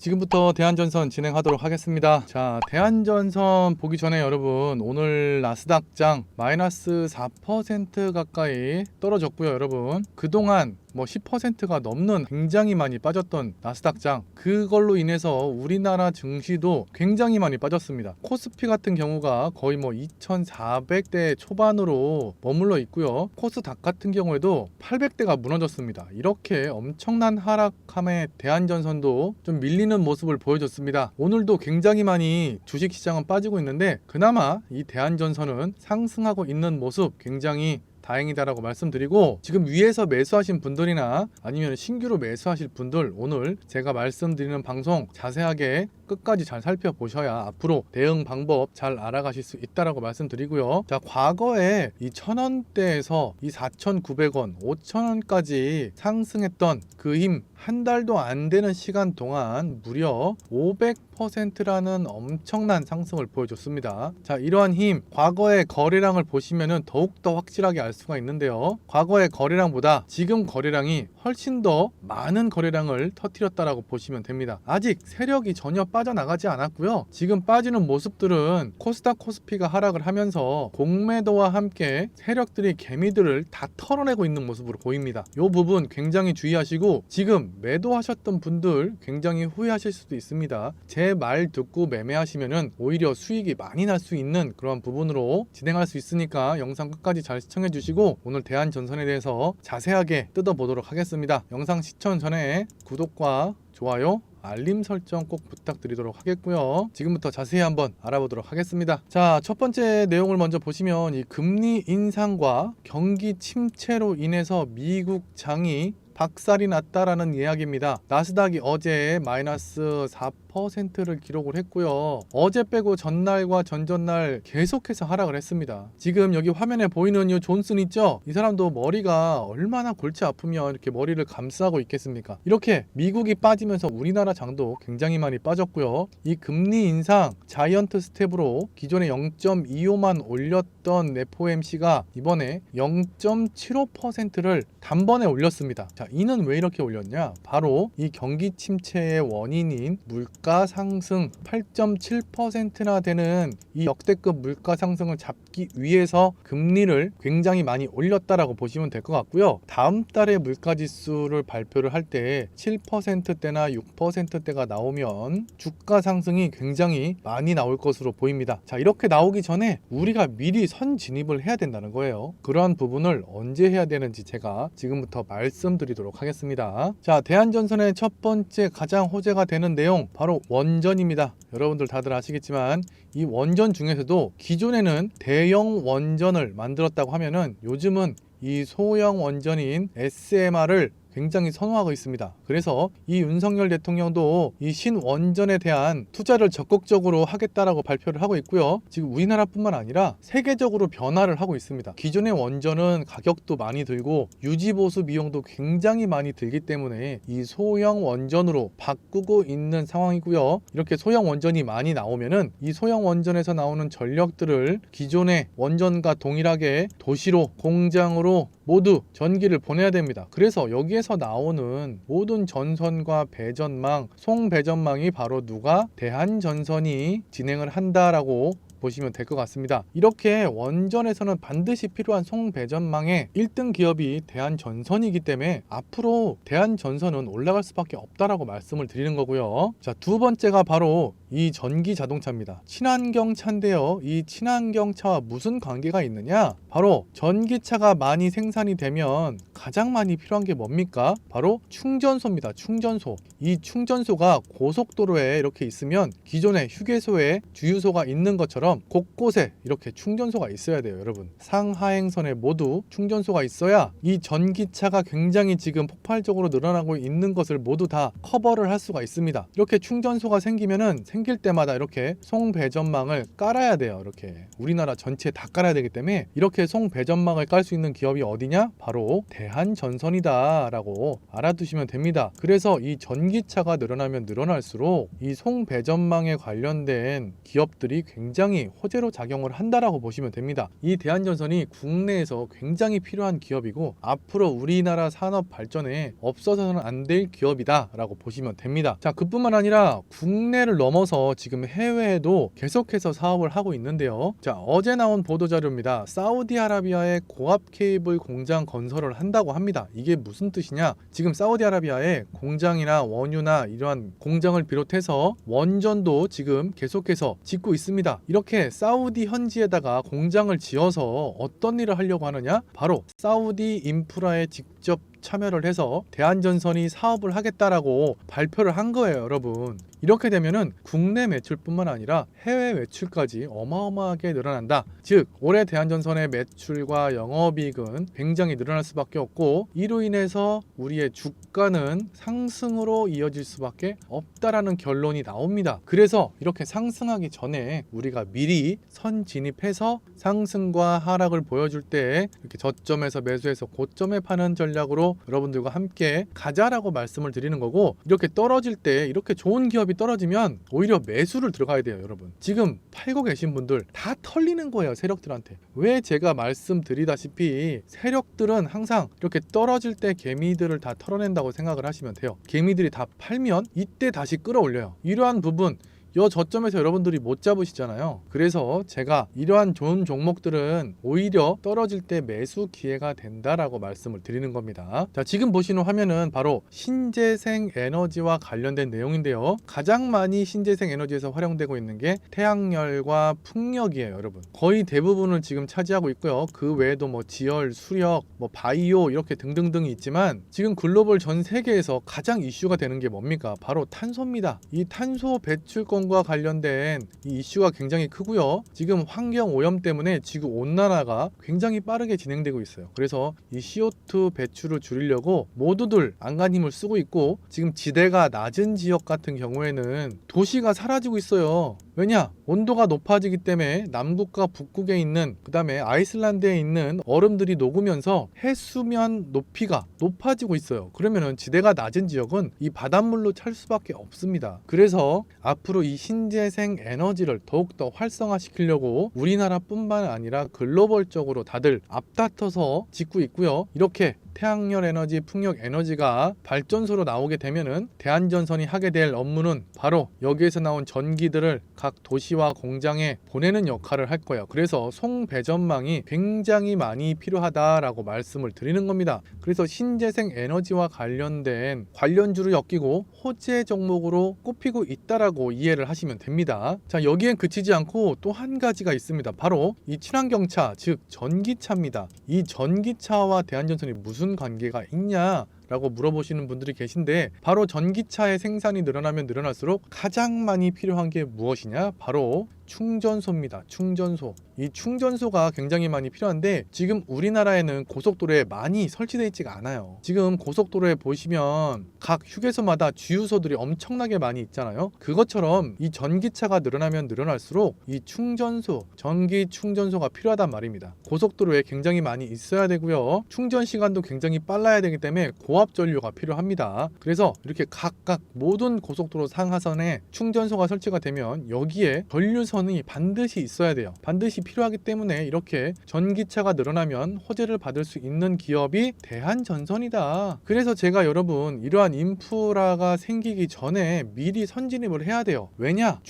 지금부터 대한전선 진행하도록 하겠습니다. 자, 대한전선 보기 전에 여러분, 오늘 나스닥장 마이너스 4% 가까이 떨어졌고요. 여러분, 그동안 10%가 넘는 굉장히 많이 빠졌던 나스닥장, 그걸로 인해서 우리나라 증시도 굉장히 많이 빠졌습니다. 코스피 같은 경우가 거의 2400대 초반으로 머물러 있고요. 코스닥 같은 경우에도 800대가 무너졌습니다. 이렇게 엄청난 하락함에 대한전선도 좀 밀리는 모습을 보여줬습니다. 오늘도 굉장히 많이 주식시장은 빠지고 있는데, 그나마 이 대한전선은 상승하고 있는 모습 굉장히 다행이다라고 말씀드리고, 지금 위에서 매수하신 분들이나 아니면 신규로 매수하실 분들, 오늘 제가 말씀드리는 방송 자세하게 끝까지 잘 살펴보셔야 앞으로 대응 방법 잘 알아가실 수 있다라고 말씀드리고요. 자, 과거에 이 1000원대에서 이 4,900원, 5,000원까지 상승했던 그 힘, 한 달도 안 되는 시간 동안 무려 500%라는 엄청난 상승을 보여줬습니다. 자, 이러한 힘, 과거의 거래량을 보시면은 더욱더 확실하게 알 수가 있는데요. 과거의 거래량보다 지금 거래량이 훨씬 더 많은 거래량을 터뜨렸다라고 보시면 됩니다. 아직 세력이 전혀 빠져나가지 않았고요. 지금 빠지는 모습들은 코스닥 코스피가 하락을 하면서 공매도와 함께 세력들이 개미들을 다 털어내고 있는 모습으로 보입니다. 이 부분 굉장히 주의하시고, 지금 매도하셨던 분들 굉장히 후회하실 수도 있습니다. 제 말 듣고 매매하시면은 오히려 수익이 많이 날 수 있는 그런 부분으로 진행할 수 있으니까 영상 끝까지 잘 시청해 주시고, 오늘 대한전선에 대해서 자세하게 뜯어보도록 하겠습니다. 영상 시청 전에 구독과 좋아요, 알림 설정 꼭 부탁드리도록 하겠고요. 지금부터 자세히 한번 알아보도록 하겠습니다. 자, 첫 번째 내용을 먼저 보시면, 이 금리 인상과 경기 침체로 인해서 미국 장이 박살이 났다라는 이야기입니다. 나스닥이 어제 마이너스 4%를 기록을 했고요. 어제 빼고 전날과 전전날 계속해서 하락을 했습니다. 지금 여기 화면에 보이는 이 존슨 있죠? 이 사람도 머리가 얼마나 골치 아프면 이렇게 머리를 감싸고 있겠습니까? 이렇게 미국이 빠지면서 우리나라 장도 굉장히 많이 빠졌고요. 이 금리 인상 자이언트 스텝으로 기존에 0.25만 올렸던 FOMC가 이번에 0.75%를 단번에 올렸습니다. 자, 이는 왜 이렇게 올렸냐? 바로 이 경기 침체의 원인인 물가 상승 8.7%나 되는 이 역대급 물가 상승을 잡기 위해서 금리를 굉장히 많이 올렸다라고 보시면 될 것 같고요. 다음 달에 물가 지수를 발표를 할 때 7%대나 6%대가 나오면 주가 상승이 굉장히 많이 나올 것으로 보입니다. 자, 이렇게 나오기 전에 우리가 미리 선 진입을 해야 된다는 거예요. 그러한 부분을 언제 해야 되는지 제가 지금부터 말씀드리도록 하겠습니다. 자, 대한전선의 첫 번째 가장 호재가 되는 내용, 바로 원전입니다. 여러분들 다들 아시겠지만 이 원전 중에서도 기존에는 대형 원전을 만들었다고 하면은 요즘은 이 소형 원전인 SMR을 굉장히 선호하고 있습니다. 그래서 이 윤석열 대통령도 이 신원전에 대한 투자를 적극적으로 하겠다라고 발표를 하고 있고요. 지금 우리나라뿐만 아니라 세계적으로 변화를 하고 있습니다. 기존의 원전은 가격도 많이 들고 유지보수 비용도 굉장히 많이 들기 때문에 이 소형 원전으로 바꾸고 있는 상황이고요. 이렇게 소형 원전이 많이 나오면은 이 소형 원전에서 나오는 전력들을 기존의 원전과 동일하게 도시로, 공장으로 모두 전기를 보내야 됩니다. 그래서 여기에서 나오는 모든 전선과 배전망, 송배전망이 바로 누가? 대한전선이 진행을 한다라고 보시면 될 것 같습니다. 이렇게 원전에서는 반드시 필요한 송배전망의 1등 기업이 대한전선이기 때문에 앞으로 대한전선은 올라갈 수밖에 없다라고 말씀을 드리는 거고요. 자, 두 번째가 바로 이 전기 자동차입니다. 친환경 차인데요. 이 친환경 차와 무슨 관계가 있느냐? 바로 전기차가 많이 생산이 되면 가장 많이 필요한 게 뭡니까? 바로 충전소입니다. 충전소. 이 충전소가 고속도로에 이렇게 있으면 기존의 휴게소에 주유소가 있는 것처럼 곳곳에 이렇게 충전소가 있어야 돼요. 여러분, 상하행선에 모두 충전소가 있어야 이 전기차가 굉장히 지금 폭발적으로 늘어나고 있는 것을 모두 다 커버를 할 수가 있습니다. 이렇게 충전소가 생기면은 생길 때마다 이렇게 송배전망을 깔아야 돼요. 이렇게 우리나라 전체에 다 깔아야 되기 때문에 이렇게 송배전망을 깔 수 있는 기업이 어디냐? 바로 대한전선이다 라고 알아두시면 됩니다. 그래서 이 전기차가 늘어나면 늘어날수록 이 송배전망에 관련된 기업들이 굉장히 호재로 작용을 한다라고 보시면 됩니다. 이 대한전선이 국내에서 굉장히 필요한 기업이고 앞으로 우리나라 산업 발전에 없어서는 안 될 기업이다 라고 보시면 됩니다. 자, 그뿐만 아니라 국내를 넘어서 지금 해외에도 계속해서 사업을 하고 있는데요. 자, 어제 나온 보도자료입니다. 사우디아라비아에 고압 케이블 공장 건설을 한다고 합니다. 이게 무슨 뜻이냐? 지금 사우디아라비아에 공장이나 원유나 이러한 공장을 비롯해서 원전도 지금 계속해서 짓고 있습니다. 이렇게 사우디 현지에다가 공장을 지어서 어떤 일을 하려고 하느냐? 바로 사우디 인프라에 직접 참여를 해서 대한전선이 사업을 하겠다라고 발표를 한 거예요, 여러분. 이렇게 되면은 국내 매출뿐만 아니라 해외 매출까지 어마어마하게 늘어난다. 즉 올해 대한전선의 매출과 영업이익은 굉장히 늘어날 수밖에 없고 이로 인해서 우리의 주가는 상승으로 이어질 수밖에 없다라는 결론이 나옵니다. 그래서 이렇게 상승하기 전에 우리가 미리 선진입해서 상승과 하락을 보여줄 때 이렇게 저점에서 매수해서 고점에 파는 전략으로 여러분들과 함께 가자라고 말씀을 드리는 거고, 이렇게 떨어질 때 이렇게 좋은 기업이 떨어지면 오히려 매수를 들어가야 돼요. 여러분 지금 팔고 계신 분들 다 털리는 거예요, 세력들한테. 왜 제가 말씀드리다시피 세력들은 항상 이렇게 떨어질 때 개미들을 다 털어낸다고 생각을 하시면 돼요. 개미들이 다 팔면 이때 다시 끌어올려요. 이러한 부분 요 저점에서 여러분들이 못 잡으시잖아요. 그래서 제가 이러한 좋은 종목들은 오히려 떨어질 때 매수 기회가 된다라고 말씀을 드리는 겁니다. 자, 지금 보시는 화면은 바로 신재생 에너지와 관련된 내용인데요. 가장 많이 신재생 에너지에서 활용되고 있는 게 태양열과 풍력이에요, 여러분. 거의 대부분을 지금 차지하고 있고요. 그 외에도 뭐 지열, 수력, 뭐 바이오 이렇게 등등등이 있지만 지금 글로벌 전 세계에서 가장 이슈가 되는 게 뭡니까? 바로 탄소입니다. 이 탄소 배출권 과 관련된 이 이슈가 굉장히 크고요. 지금 환경 오염 때문에 지구 온난화가 굉장히 빠르게 진행되고 있어요. 그래서 이 CO2 배출을 줄이려고 모두들 안간힘을 쓰고 있고, 지금 지대가 낮은 지역 같은 경우에는 도시가 사라지고 있어요. 왜냐? 온도가 높아지기 때문에 남극과 북극에 있는, 그 다음에 아이슬란드에 있는 얼음들이 녹으면서 해수면 높이가 높아지고 있어요. 그러면은 지대가 낮은 지역은 이 바닷물로 찰 수밖에 없습니다. 그래서 앞으로 이 신재생 에너지를 더욱더 활성화시키려고 우리나라뿐만 아니라 글로벌적으로 다들 앞다퉈서 짓고 있고요. 이렇게 태양열 에너지, 풍력 에너지가 발전소로 나오게 되면은 대한전선이 하게 될 업무는 바로 여기에서 나온 전기들을 각 도시와 공장에 보내는 역할을 할 거예요. 그래서 송배전망이 굉장히 많이 필요하다라고 말씀을 드리는 겁니다. 그래서 신재생 에너지와 관련된 관련주를 엮이고 호재 종목으로 꼽히고 있다라고 이해를 하시면 됩니다. 자, 여기엔 그치지 않고 또 한 가지가 있습니다. 바로 이 친환경차, 즉 전기차입니다. 이 전기차와 대한전선이 무슨 관계가 있냐 라고 물어보시는 분들이 계신데, 바로 전기차의 생산이 늘어나면 늘어날수록 가장 많이 필요한 게 무엇이냐? 바로 충전소입니다. 충전소. 이 충전소가 굉장히 많이 필요한데 지금 우리나라에는 고속도로에 많이 설치되어 있지가 않아요. 지금 고속도로에 보시면 각 휴게소마다 주유소들이 엄청나게 많이 있잖아요. 그것처럼 이 전기차가 늘어나면 늘어날수록 이 충전소, 전기 충전소가 필요하단 말입니다. 고속도로에 굉장히 많이 있어야 되고요. 충전 시간도 굉장히 빨라야 되기 때문에 고압 전류가 필요합니다. 그래서 이렇게 각각 모든 고속도로 상하선에 충전소가 설치가 되면 여기에 전류선이 반드시 있어야 돼요. 반드시 필요하기 때문에 이렇게 전기차가 늘어나면 호재를 받을 수 있는 기업이 대한전선이다. 그래서 제가 여러분 이러한 인프라가 생기기 전에 미리 선진입을 해야 돼요. 왜냐?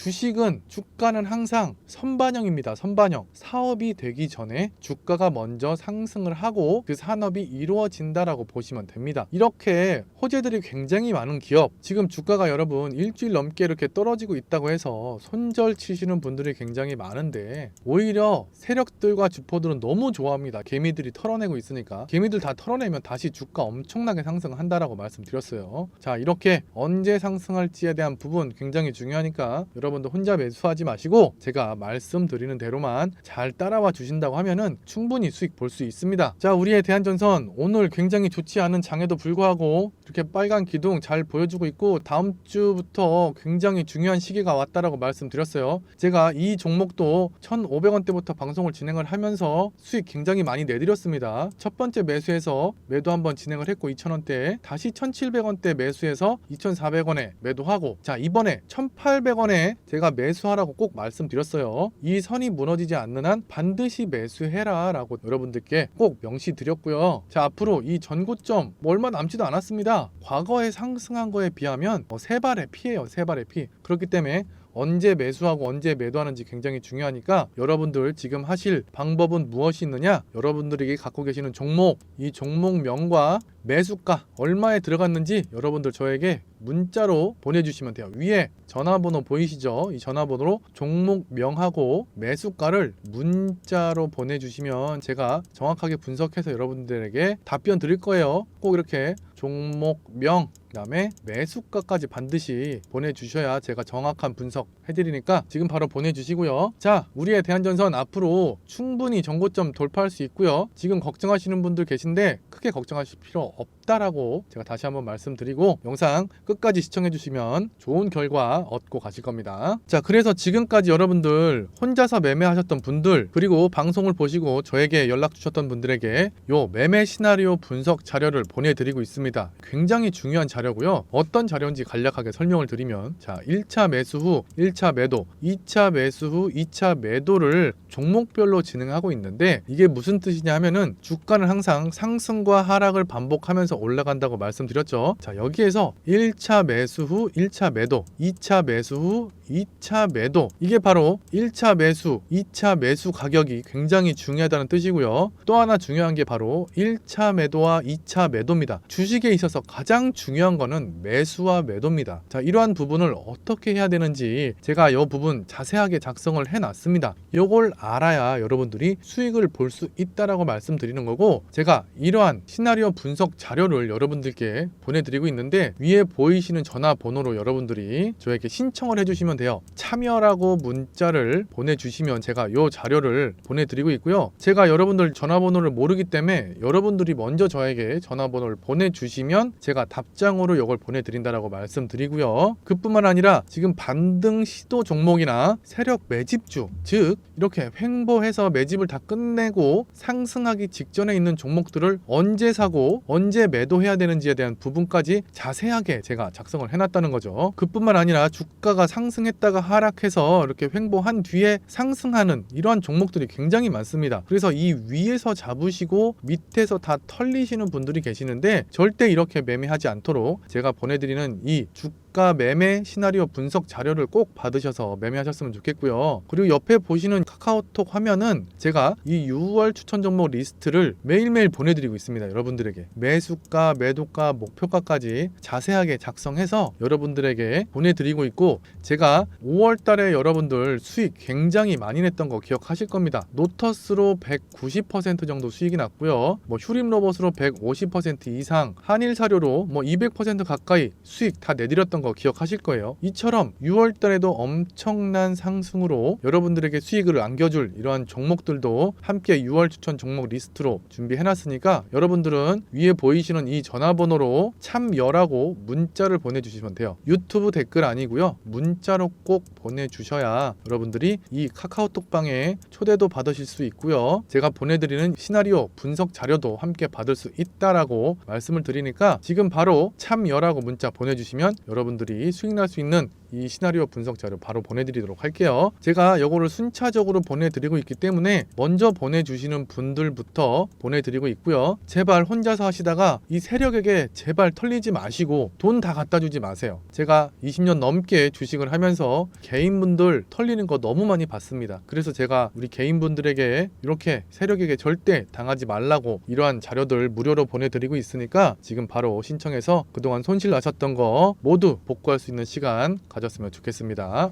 주가는 항상 선반영입니다. 선반영. 사업이 되기 전에 주가가 먼저 상승을 하고 그 산업이 이루어진다라고 보시면 됩니다. 이렇게 호재들이 굉장히 많은 기업, 지금 주가가 여러분 일주일 넘게 이렇게 떨어지고 있다고 해서 손절 치시는 분들 분들이 굉장히 많은데 오히려 세력들과 주포들은 너무 좋아합니다. 개미들이 털어내고 있으니까. 개미들 다 털어내면 다시 주가 엄청나게 상승한다라고 말씀드렸어요. 자, 이렇게 언제 상승할지에 대한 부분 굉장히 중요하니까 여러분들 혼자 매수하지 마시고 제가 말씀드리는 대로만 잘 따라와 주신다고 하면은 충분히 수익 볼 수 있습니다. 자, 우리의 대한전선 오늘 굉장히 좋지 않은 장에도 불구하고 이렇게 빨간 기둥 잘 보여주고 있고 다음 주부터 굉장히 중요한 시기가 왔다라고 말씀드렸어요. 제가 이 종목도 1,500원대부터 방송을 진행을 하면서 수익 굉장히 많이 내드렸습니다. 첫 번째 매수해서 매도 한번 진행을 했고 2,000원대 다시 1,700원대 매수해서 2,400원에 매도하고 자, 이번에 1,800원에 제가 매수하라고 꼭 말씀드렸어요. 이 선이 무너지지 않는 한 반드시 매수해라 라고 여러분들께 꼭 명시드렸고요. 자, 앞으로 이 전고점 얼마 남지도 않았습니다. 과거에 상승한 거에 비하면 3발의 피예요. 3발의 피. 그렇기 때문에 언제 매수하고 언제 매도하는지 굉장히 중요하니까 여러분들 지금 하실 방법은 무엇이 있느냐? 여러분들에게 갖고 계시는 종목, 이 종목명과 매수가 얼마에 들어갔는지 여러분들 저에게 문자로 보내주시면 돼요. 위에 전화번호 보이시죠? 이 전화번호로 종목명하고 매수가를 문자로 보내주시면 제가 정확하게 분석해서 여러분들에게 답변 드릴 거예요. 꼭 이렇게 종목명 그다음에 매수가까지 반드시 보내주셔야 제가 정확한 분석 해드리니까 지금 바로 보내주시고요. 자, 우리의 대한전선 앞으로 충분히 전고점 돌파할 수 있고요. 지금 걱정하시는 분들 계신데 크게 걱정하실 필요 없다라고 제가 다시 한번 말씀드리고 영상 끝까지 시청해주시면 좋은 결과 얻고 가실 겁니다. 자, 그래서 지금까지 여러분들 혼자서 매매하셨던 분들 그리고 방송을 보시고 저에게 연락 주셨던 분들에게 요 매매 시나리오 분석 자료를 보내드리고 있습니다. 굉장히 중요한 자료고요. 어떤 자료인지 간략하게 설명을 드리면 자, 1차 매수 후 1차 매도, 2차 매수 후 2차 매도를 종목별로 진행하고 있는데 이게 무슨 뜻이냐 하면은 주가는 항상 상승과 하락을 반복하면서 올라간다고 말씀드렸죠. 자, 여기에서 1차 매수 후 1차 매도, 2차 매수 후 2차 매도 이게 바로 1차 매수, 2차 매수 가격이 굉장히 중요하다는 뜻이고요. 또 하나 중요한 게 바로 1차 매도와 2차 매도입니다. 주식에 있어서 가장 중요한 거는 매수와 매도입니다. 자, 이러한 부분을 어떻게 해야 되는지 제가 이 부분 자세하게 작성을 해놨습니다. 이걸 알아야 여러분들이 수익을 볼 수 있다라고 말씀드리는 거고 제가 이러한 시나리오 분석 자료를 여러분들께 보내드리고 있는데 위에 보이시는 전화번호로 여러분들이 저에게 신청을 해주시면 돼요. 참여라고 문자를 보내주시면 제가 이 자료를 보내드리고 있고요. 제가 여러분들 전화번호를 모르기 때문에 여러분들이 먼저 저에게 전화번호를 보내주시면 제가 답장으로 이걸 보내드린다라고 말씀드리고요. 그뿐만 아니라 지금 반등 시도 종목이나 세력 매집주 즉 이렇게 횡보해서 매집을 다 끝내고 상승하기 직전에 있는 종목들을 언제 사고 언제 매도해야 되는지에 대한 부분까지 자세하게 제가 작성을 해놨다는 거죠. 그뿐만 아니라 주가가 상승했다가 하락해서 이렇게 횡보한 뒤에 상승하는 이러한 종목들이 굉장히 많습니다. 그래서 이 위에서 잡으시고 밑에서 다 털리시는 분들이 계시는데 절대 이렇게 매매하지 않도록 제가 보내드리는 이 주가 매매 시나리오 분석 자료를 꼭 받으셔서 매매하셨으면 좋겠고요. 그리고 옆에 보시는 카카오톡 화면은 제가 이 6월 추천 종목 리스트를 매일매일 보내드리고 있습니다. 여러분들에게 매수가, 매도가, 목표가까지 자세하게 작성해서 여러분들에게 보내드리고 있고 제가 5월 달에 여러분들 수익 굉장히 많이 냈던 거 기억하실 겁니다. 노터스로 190% 정도 수익이 났고요. 뭐 휴림 로봇으로 150% 이상, 한일 사료로 뭐 200% 가까이 수익 다 내드렸던 거 기억하실 거예요. 이처럼 6월 달에도 엄청난 상승으로 여러분들에게 수익을 안겨줄 이러한 종목들도 함께 6월 추천 종목 리스트로 준비해놨으니까 여러분들은 위에 보이시는 이 전화번호로 참여라고 문자를 보내주시면 돼요. 유튜브 댓글 아니고요. 문자로 꼭 보내주셔야 여러분들이 이 카카오톡방에 초대도 받으실 수 있고요. 제가 보내드리는 시나리오 분석 자료도 함께 받을 수 있다라고 말씀을 드리니까 지금 바로 참여라고 문자 보내주시면 여러분들이 수익 날 수 있는 이 시나리오 분석 자료 바로 보내드리도록 할게요. 제가 이거를 순차적으로 보내드리고 있기 때문에 먼저 보내주시는 분들부터 보내드리고 있고요. 제발 혼자서 하시다가 이 세력에게 제발 털리지 마시고 돈 다 갖다 주지 마세요. 제가 20년 넘게 주식을 하면서 개인분들 털리는 거 너무 많이 봤습니다. 그래서 제가 우리 개인분들에게 이렇게 세력에게 절대 당하지 말라고 이러한 자료들 무료로 보내드리고 있으니까 지금 바로 신청해서 그동안 손실 나셨던 거 모두 복구할 수 있는 시간 가졌으면 좋겠습니다.